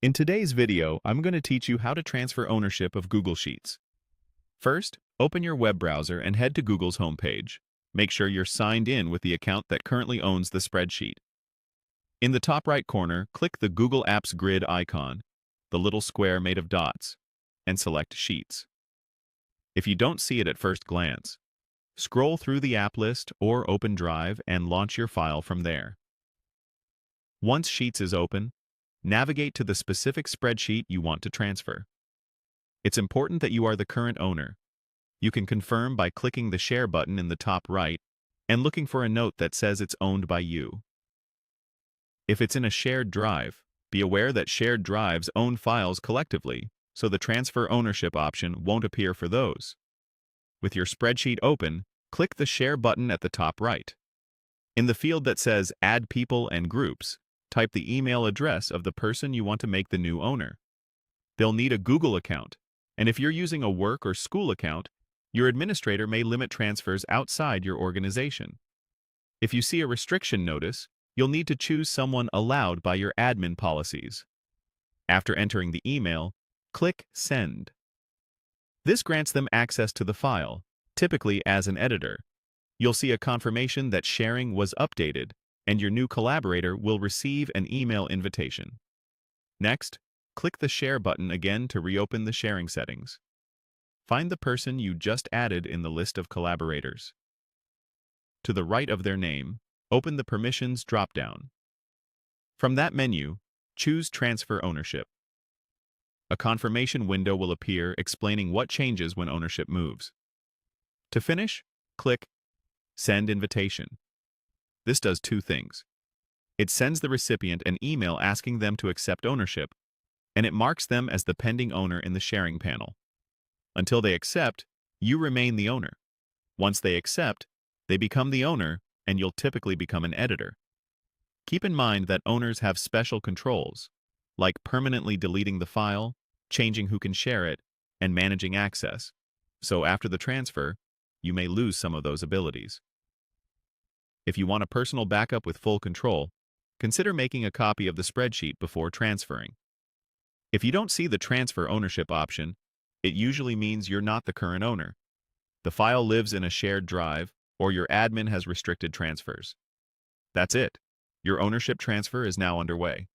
In today's video, I'm going to teach you how to transfer ownership of Google Sheets. First, open your web browser and head to Google's homepage. Make sure you're signed in with the account that currently owns the spreadsheet. In the top right corner, click the Google Apps grid icon, the little square made of dots, and select Sheets. If you don't see it at first glance, scroll through the app list or open Drive and launch your file from there. Once Sheets is open, navigate to the specific spreadsheet you want to transfer. It's important that you are the current owner. You can confirm by clicking the Share button in the top right and looking for a note that says it's owned by you. If it's in a shared drive, be aware that shared drives own files collectively, so the transfer ownership option won't appear for those. With your spreadsheet open, click the Share button at the top right. In the field that says Add People and Groups, type the email address of the person you want to make the new owner. They'll need a Google account, and if you're using a work or school account, your administrator may limit transfers outside your organization. If you see a restriction notice, you'll need to choose someone allowed by your admin policies. After entering the email, click Send. This grants them access to the file, typically as an editor. You'll see a confirmation that sharing was updated, and your new collaborator will receive an email invitation. Next, click the Share button again to reopen the sharing settings. Find the person you just added in the list of collaborators. To the right of their name, open the Permissions drop-down. From that menu, choose Transfer Ownership. A confirmation window will appear explaining what changes when ownership moves. To finish, click Send Invitation. This does two things. It sends the recipient an email asking them to accept ownership, and it marks them as the pending owner in the sharing panel. Until they accept, you remain the owner. Once they accept, they become the owner, and you'll typically become an editor. Keep in mind that owners have special controls, like permanently deleting the file, changing who can share it, and managing access. So after the transfer, you may lose some of those abilities. If you want a personal backup with full control, consider making a copy of the spreadsheet before transferring. If you don't see the transfer ownership option, it usually means you're not the current owner. The file lives in a shared drive, or your admin has restricted transfers. That's it. Your ownership transfer is now underway.